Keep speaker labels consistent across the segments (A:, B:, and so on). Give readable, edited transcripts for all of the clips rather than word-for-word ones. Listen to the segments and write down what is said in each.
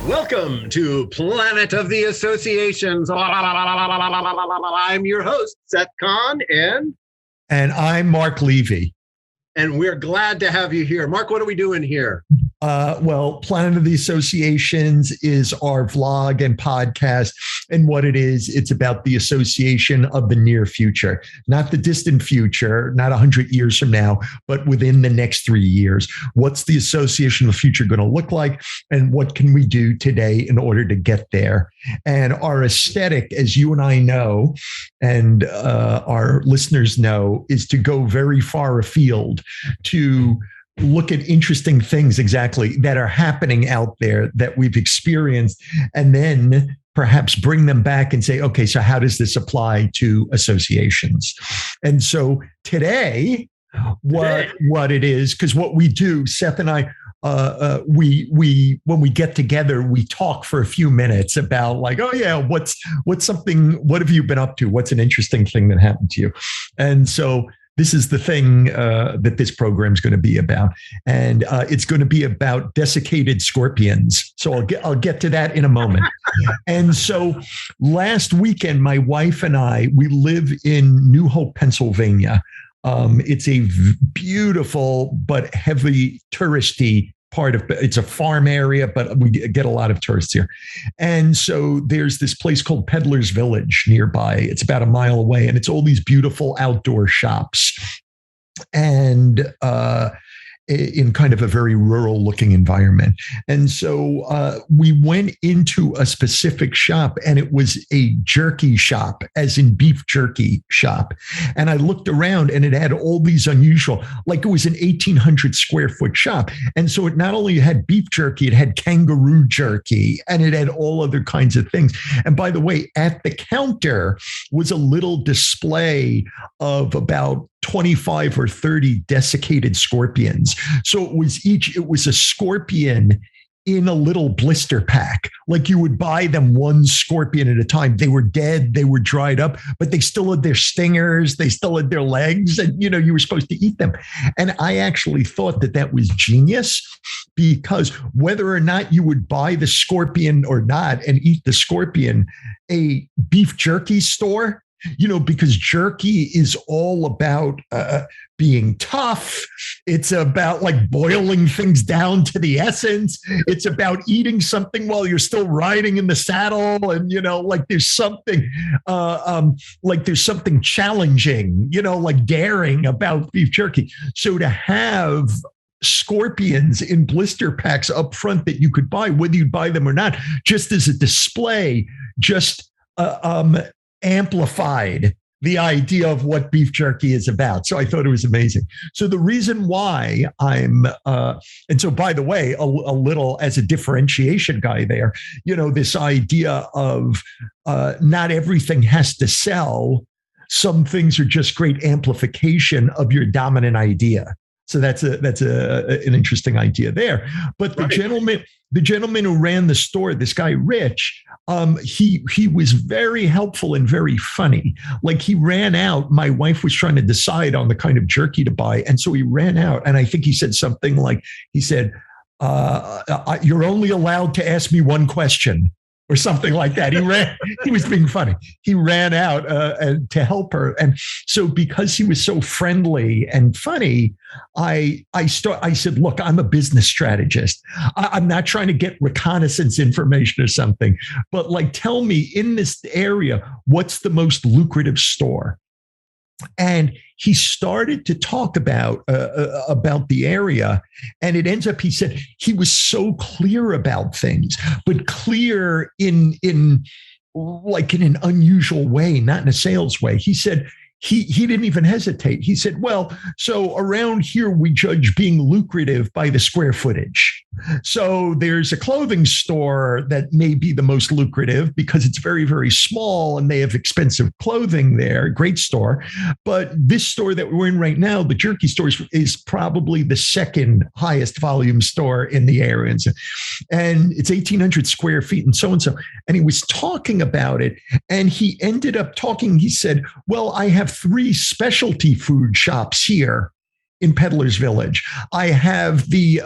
A: Welcome to Planet of the Associations. I'm your host, Seth Kahn,
B: and I'm Mark Levy.
A: And we're glad to have you here. Mark, what are we doing here?
B: Well, Planet of the Associations is our vlog and podcast. And what it is, it's about the association of the near future, not the distant future, not 100 years from now, but within the next 3 years. What's the association of the future going to look like? And what can we do today in order to get there? And our aesthetic, as you and I know, and our listeners know, is to go very far afield to look at interesting things exactly that are happening out there that we've experienced, and then perhaps bring them back and say, okay, so how does this apply to associations? And so today, what it is, because what we do, Seth and I, we when we get together, we talk for a few minutes about like, oh yeah, what's something, what have you been up to? What's an interesting thing that happened to you? And so this is the thing that this program is going to be about, and it's going to be about desiccated scorpions. So I'll get to that in a moment. And so last weekend, my wife and I, we live in New Hope, Pennsylvania. It's a beautiful but heavy touristy part of, it's a farm area, but we get a lot of tourists here. And so there's this place called Peddler's Village nearby. It's about a mile away, and it's all these beautiful outdoor shops, and in kind of a very rural looking environment. And so we went into a specific shop, and it was a jerky shop, as in beef jerky shop. And I looked around, and it had all these unusual, like it was an 1,800 square foot shop. And so it not only had beef jerky, it had kangaroo jerky, and it had all other kinds of things. And by the way, at the counter was a little display of about 25 or 30 desiccated scorpions. So it was a scorpion in a little blister pack. Like you would buy them one scorpion at a time. They were dead, they were dried up, but they still had their stingers, they still had their legs, and you were supposed to eat them. And I actually thought that was genius, because whether or not you would buy the scorpion or not and eat the scorpion, a beef jerky store, because jerky is all about being tough. It's about like boiling things down to the essence. It's about eating something while you're still riding in the saddle. And, there's something challenging, like daring about beef jerky. So to have scorpions in blister packs up front that you could buy, whether you'd buy them or not, just as a display, just amplified the idea of what beef jerky is about. So I thought it was amazing. So the reason why and so by the way, a little as a differentiation guy there, this idea of not everything has to sell. Some things are just great amplification of your dominant idea. So that's an interesting idea there. But the gentleman who ran the store, this guy Rich, he was very helpful and very funny. Like he ran out. My wife was trying to decide on the kind of jerky to buy, and so he ran out. And I think he said something like, "You're only allowed to ask me one question." Or something like that. He was being funny. He ran out to help her. And so because he was so friendly and funny, I said, look, I'm a business strategist. I'm not trying to get reconnaissance information or something, but like, tell me in this area, what's the most lucrative store? And he started to talk about the area, and it ends up, he said, he was so clear about things, but clear in an unusual way, not in a sales way. He said, he didn't even hesitate. He said, well, so around here, we judge being lucrative by the square footage. So there's a clothing store that may be the most lucrative because it's very, very small and they have expensive clothing there. Great store. But this store that we're in right now, the jerky store, is probably the second highest volume store in the area. And it's 1,800 square feet and so and so. And he was talking about it, and he ended up talking. He said, well, I have 3 specialty food shops here in Peddler's Village. I have the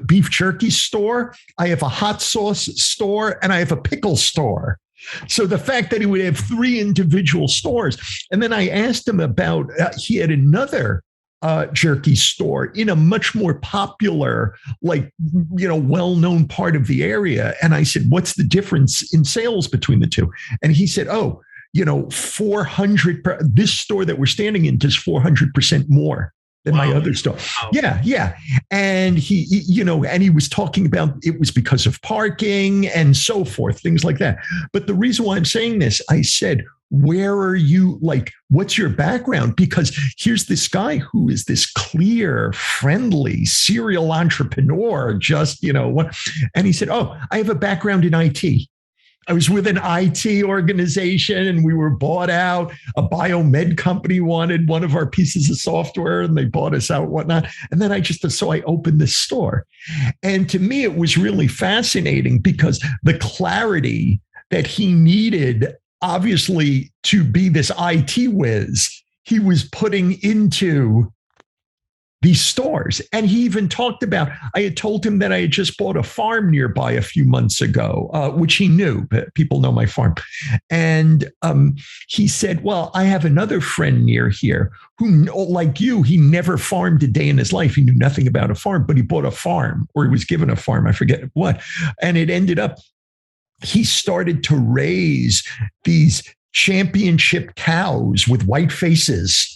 B: beef jerky store. I have a hot sauce store, and I have a pickle store. So the fact that he would have 3 individual stores, and then I asked him about he had another jerky store in a much more popular, well-known part of the area. And I said, what's the difference in sales between the two? And he said, 400, this store that we're standing in does 400% more than my other store. Wow. Yeah. And he was talking about it was because of parking and so forth, things like that. But the reason why I'm saying this, I said, where are you? What's your background? Because here's this guy who is this clear, friendly, serial entrepreneur, and he said, I have a background in IT. I was with an IT organization and we were bought out. A biomed company wanted one of our pieces of software and they bought us out, whatnot. And then I opened this store. And to me, it was really fascinating because the clarity that he needed, obviously, to be this IT whiz, he was putting into these stores. And he even talked about, I had told him that I had just bought a farm nearby a few months ago, which he knew, but people know my farm. And he said, well, I have another friend near here who, like you, he never farmed a day in his life. He knew nothing about a farm, but he bought a farm, or he was given a farm. I forget what. And it ended up, he started to raise these championship cows with white faces.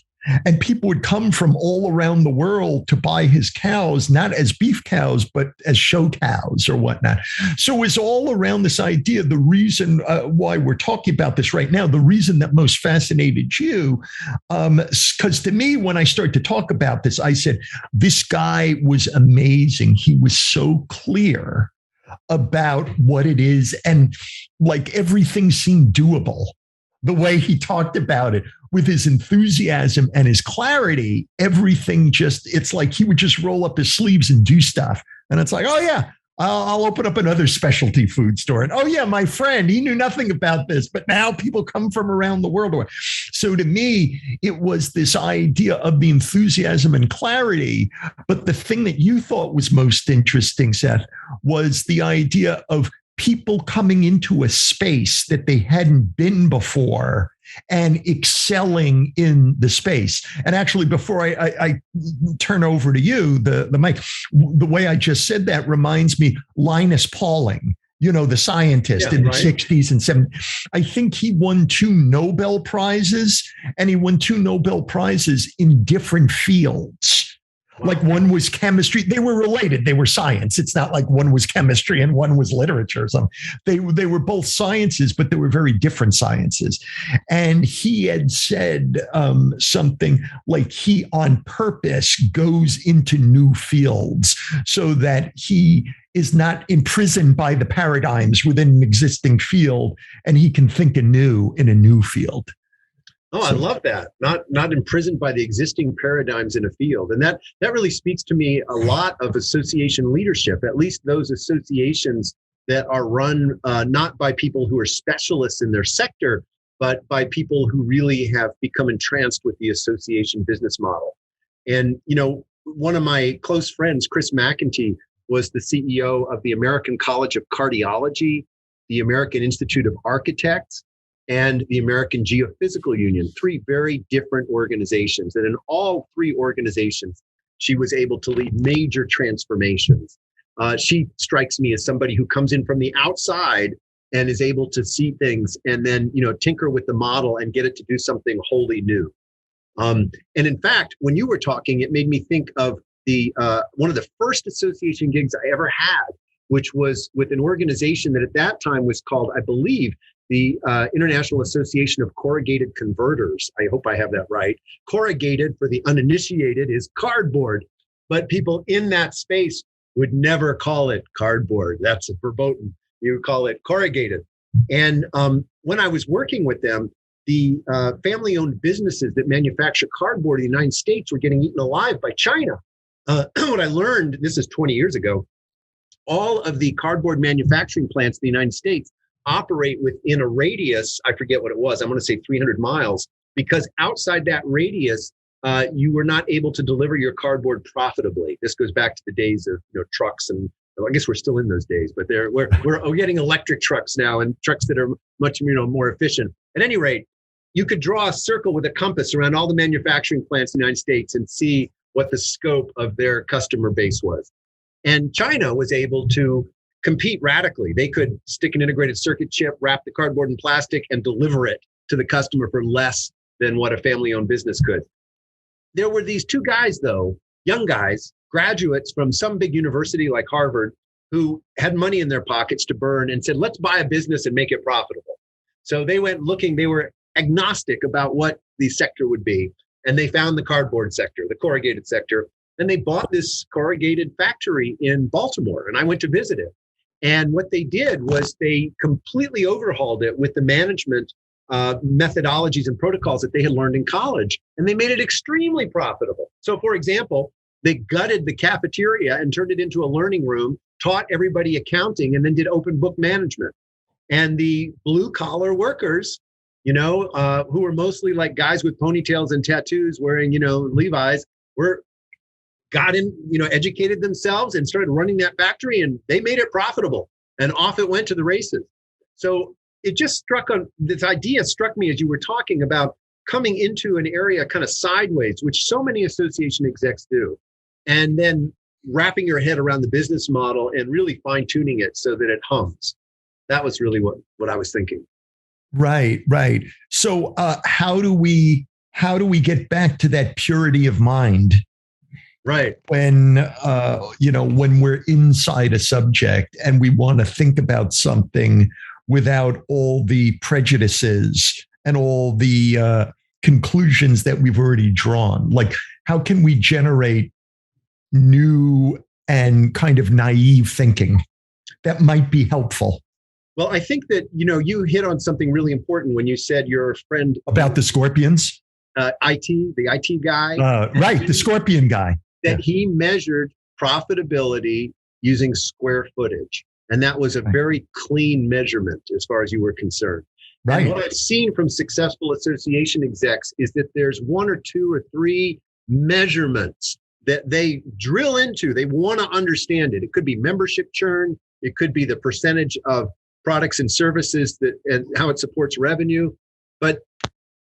B: And people would come from all around the world to buy his cows, not as beef cows, but as show cows or whatnot. So it was all around this idea. The reason why we're talking about this right now, the reason that most fascinated you, because to me, when I started to talk about this, I said, this guy was amazing. He was so clear about what it is. And everything seemed doable. The way he talked about it, with his enthusiasm and his clarity, everything it's like he would just roll up his sleeves and do stuff. And it's like, oh yeah, I'll open up another specialty food store. And oh yeah, my friend, he knew nothing about this, but now people come from around the world. So to me, it was this idea of the enthusiasm and clarity. But the thing that you thought was most interesting, Seth, was the idea of people coming into a space that they hadn't been before and excelling in the space. And actually, before I turn over to you, the mic, the way I just said that reminds me, Linus Pauling, the scientist in the 60s and 70s. I think he won 2 Nobel Prizes, and he won 2 Nobel Prizes in different fields. Like one was chemistry. They were related. They were science. It's not like one was chemistry and one was literature or something. They were both sciences, but they were very different sciences. And he had said something like he on purpose goes into new fields so that he is not imprisoned by the paradigms within an existing field, and he can think anew in a new field.
A: Oh, I love that. Not imprisoned by the existing paradigms in a field. And that really speaks to me a lot of association leadership, at least those associations that are run not by people who are specialists in their sector, but by people who really have become entranced with the association business model. And, one of my close friends, Chris McEntee, was the CEO of the American College of Cardiology, the American Institute of Architects, and the American Geophysical Union, 3 very different organizations. And in all 3 organizations, she was able to lead major transformations. She strikes me as somebody who comes in from the outside and is able to see things and then, tinker with the model and get it to do something wholly new. And in fact, when you were talking, it made me think of the one of the first association gigs I ever had, which was with an organization that at that time was called, I believe, the International Association of Corrugated Converters. I hope I have that right. Corrugated, for the uninitiated, is cardboard, but people in that space would never call it cardboard. That's verboten. You would call it corrugated. And when I was working with them, the family-owned businesses that manufacture cardboard in the United States were getting eaten alive by China. What I learned, this is 20 years ago, all of the cardboard manufacturing plants in the United States operate within a radius, I forget what it was, I'm going to say 300 miles, because outside that radius, you were not able to deliver your cardboard profitably. This goes back to the days of trucks, and I guess we're still in those days, but we're getting electric trucks now, and trucks that are much more efficient. At any rate, you could draw a circle with a compass around all the manufacturing plants in the United States and see what the scope of their customer base was. And China was able to compete radically. They could stick an integrated circuit chip, wrap the cardboard in plastic, and deliver it to the customer for less than what a family-owned business could. There were these two guys, though, young guys, graduates from some big university like Harvard, who had money in their pockets to burn and said, let's buy a business and make it profitable. So they went looking, they were agnostic about what the sector would be. And they found the cardboard sector, the corrugated sector. And they bought this corrugated factory in Baltimore. And I went to visit it. And what they did was they completely overhauled it with the management methodologies and protocols that they had learned in college. And they made it extremely profitable. So, for example, they gutted the cafeteria and turned it into a learning room, taught everybody accounting, and then did open book management. And the blue collar workers, who were mostly like guys with ponytails and tattoos wearing, Levi's, got in, educated themselves and started running that factory, and they made it profitable, and off it went to the races. So it just this idea struck me as you were talking about coming into an area kind of sideways, which so many association execs do, and then wrapping your head around the business model and really fine tuning it so that it hums. That was really what I was thinking.
B: Right. So how do we get back to that purity of mind?
A: Right.
B: When we're inside a subject and we want to think about something without all the prejudices and all the conclusions that we've already drawn, like how can we generate new and kind of naive thinking that might be helpful?
A: Well, I think that, you hit on something really important when you said your friend
B: about the scorpions,
A: the IT guy,
B: right? The scorpion guy,
A: that he measured profitability using square footage. And that was a very clean measurement as far as you were concerned. Right. And what I've seen from successful association execs is that there's one or two or three measurements that they drill into. They want to understand it. It could be membership churn. It could be the percentage of products and services and how it supports revenue. But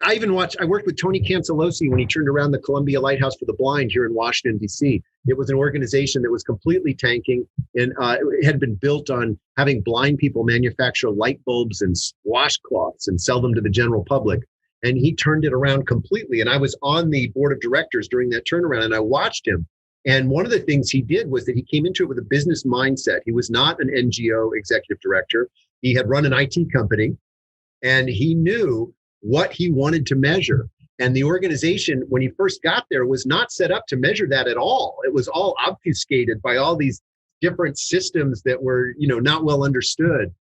A: I worked with Tony Cancelosi when he turned around the Columbia Lighthouse for the Blind here in Washington, D.C. It was an organization that was completely tanking, and it had been built on having blind people manufacture light bulbs and washcloths and sell them to the general public. And he turned it around completely. And I was on the board of directors during that turnaround, and I watched him. And one of the things he did was that he came into it with a business mindset. He was not an NGO executive director. He had run an IT company, and he knew what he wanted to measure. And the organization, when he first got there, was not set up to measure that at all. It was all obfuscated by all these different systems that were, not well understood.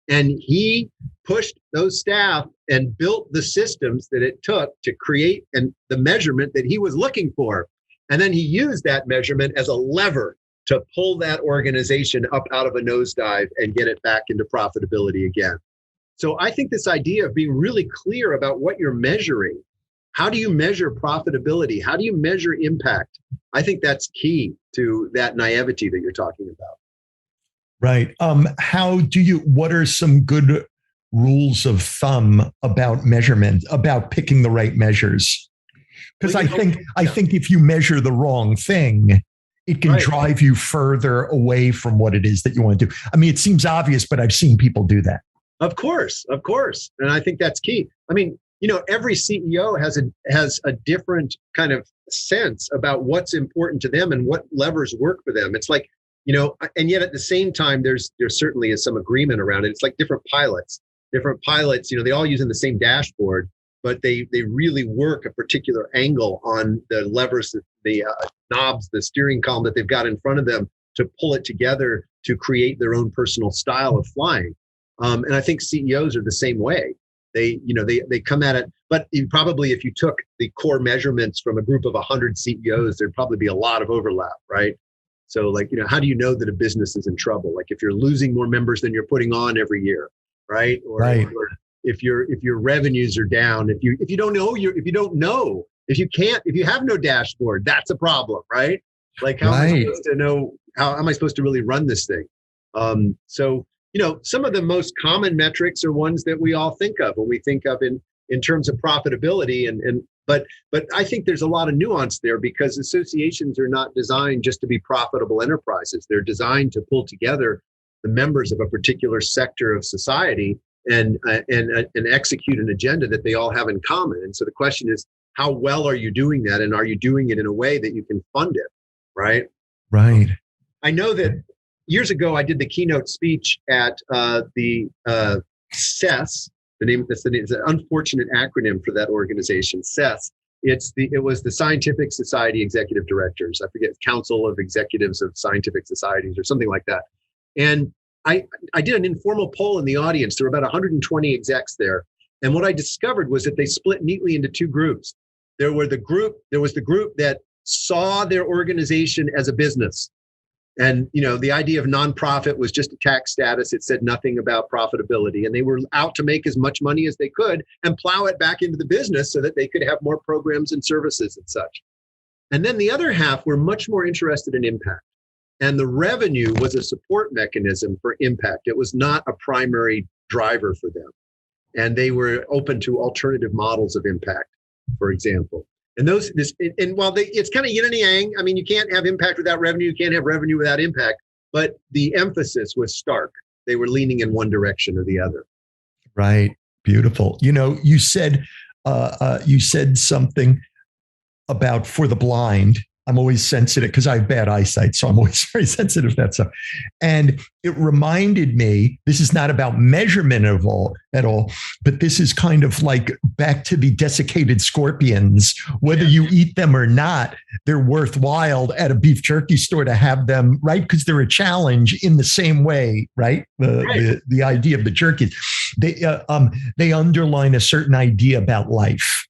A: And he pushed those staff and built the systems that it took to create the measurement that he was looking for. And then he used that measurement as a lever to pull that organization up out of a nosedive and get it back into profitability again. So I think this idea of being really clear about what you're measuring, how do you measure profitability? How do you measure impact? I think that's key to that naivety that you're talking about.
B: Right. What are some good rules of thumb about measurement, about picking the right measures? Because I think if you measure the wrong thing, it can drive you further away from what it is that you want to do. I mean, it seems obvious, but I've seen people do that.
A: Of course. And I think that's key. I mean, every CEO has a different kind of sense about what's important to them and what levers work for them. It's like, and yet at the same time, there certainly is some agreement around it. It's like different pilots, they all using the same dashboard, but they really work a particular angle on the levers, the knobs, the steering column that they've got in front of them to pull it together to create their own personal style of flying. And I think CEOs are the same way. They come at it, but if you took the core measurements from a group of 100 CEOs, there'd probably be a lot of overlap, right? So how do you know that a business is in trouble? Like if you're losing more members than you're putting on every year, right? Or if your revenues are down, if you have no dashboard, that's a problem, right? Like, how am I supposed to know, how am I supposed to really run this thing? So, some of the most common metrics are ones that we all think of when we think of in terms of profitability, but I think there's a lot of nuance there, because associations are not designed just to be profitable enterprises. They're designed to pull together the members of a particular sector of society and execute an agenda that they all have in common. And so the question is, how well are you doing that? And are you doing it in a way that you can fund it? Right.
B: Right.
A: I know that years ago, I did the keynote speech at the Seth. It's an unfortunate acronym for that organization, Seth. It was the Scientific Society Executive Directors. I forget, Council of Executives of Scientific Societies or something like that. And I did an informal poll in the audience. There were about 120 execs there. And what I discovered was that they split neatly into two groups. There was the group that saw their organization as a business. And, the idea of nonprofit was just a tax status. It said nothing about profitability. And they were out to make as much money as they could and plow it back into the business so that they could have more programs and services and such. And then the other half were much more interested in impact. And the revenue was a support mechanism for impact. It was not a primary driver for them. And they were open to alternative models of impact, for example. And while it's kind of yin and yang. I mean, you can't have impact without revenue. You can't have revenue without impact. But the emphasis was stark. They were leaning in one direction or the other.
B: Right. Beautiful. You said something about for the blind. I'm always sensitive because I have bad eyesight. So I'm always very sensitive to that stuff. And it reminded me, this is not about measurement at all, but this is kind of like back to the desiccated scorpions. Whether you eat them or not, they're worthwhile at a beef jerky store to have them, right? Because they're a challenge in the same way, right? The idea of the jerky. They underline a certain idea about life.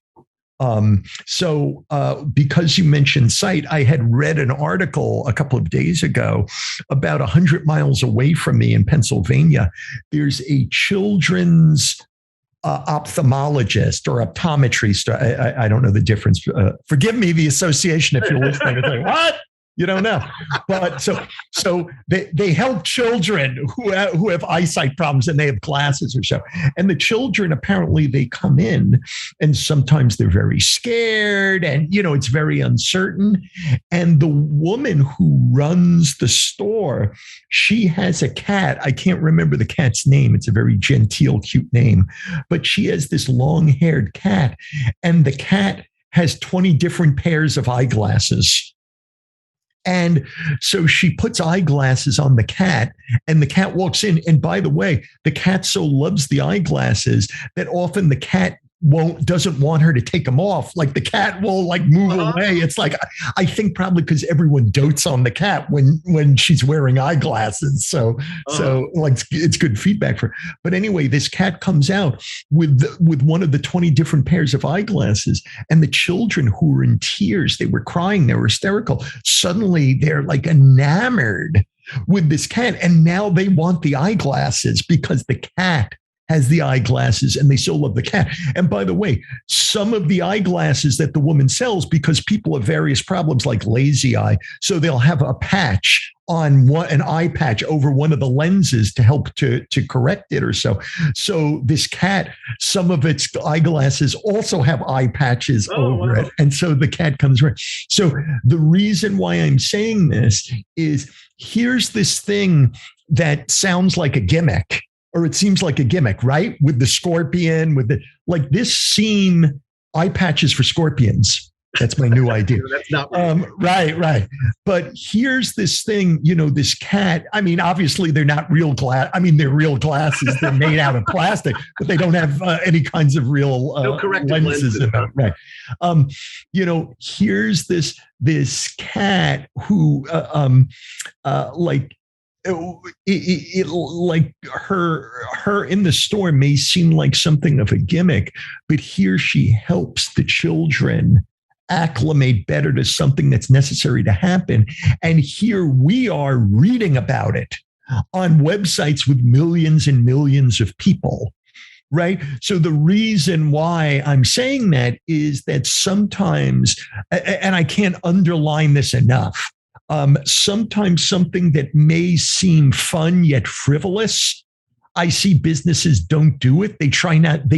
B: So because you mentioned sight, I had read an article a couple of days ago about 100 miles away from me in Pennsylvania. There's a children's ophthalmologist or optometrist. I don't know the difference. Forgive me, the association, if you're listening. It's like, what? You don't know. But so they help children who have eyesight problems and they have glasses or so. And the children, apparently they come in and sometimes they're very scared and, it's very uncertain. And the woman who runs the store, she has a cat. I can't remember the cat's name. It's a very genteel, cute name. But she has this long-haired cat, and the cat has 20 different pairs of eyeglasses. And so she puts eyeglasses on the cat, and the cat walks in. And by the way, the cat so loves the eyeglasses that often the cat doesn't want her to take them off. Like the cat will move away. It's like, I think probably because everyone dotes on the cat when she's wearing eyeglasses. So it's good feedback for her. But anyway, this cat comes out with one of the 20 different pairs of eyeglasses, and the children who were in tears, they were crying, they were hysterical. Suddenly they're like enamored with this cat. And now they want the eyeglasses because the cat has the eyeglasses and they so love the cat. And by the way, some of the eyeglasses that the woman sells, because people have various problems like lazy eye, so they'll have a patch on an eye patch over one of the lenses to help to correct it or so. So this cat, some of its eyeglasses also have eye patches over it. And so the cat comes around. So the reason why I'm saying this is, here's this thing that sounds like a gimmick, or it seems like a gimmick, right? With the scorpion, this seem eye patches for scorpions. That's my new idea.
A: That's not
B: right. But here's this thing, this cat. I mean, obviously they're not real glass. I mean, they're real glasses. They're made out of plastic, but they don't have any kinds of real lenses in them. Right. Here's this cat who her in the store may seem like something of a gimmick, but here she helps the children acclimate better to something that's necessary to happen. And here we are reading about it on websites with millions and millions of people. right? So the reason why I'm saying that is that sometimes, and I can't underline this enough, sometimes something that may seem fun yet frivolous, I see businesses don't do it. They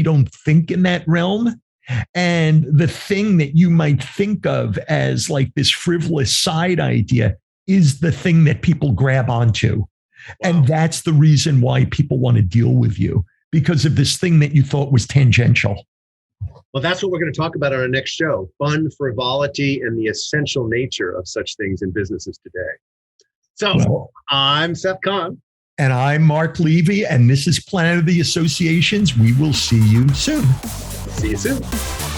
B: don't think in that realm. And the thing that you might think of as like this frivolous side idea is the thing that people grab onto. Wow. And that's the reason why people want to deal with you, because of this thing that you thought was tangential.
A: Well, that's what we're going to talk about on our next show: fun, frivolity, and the essential nature of such things in businesses today. So I'm Seth Kahn.
B: And I'm Mark Levy, and this is Planet of the Associations. We will see you soon.
A: See you soon.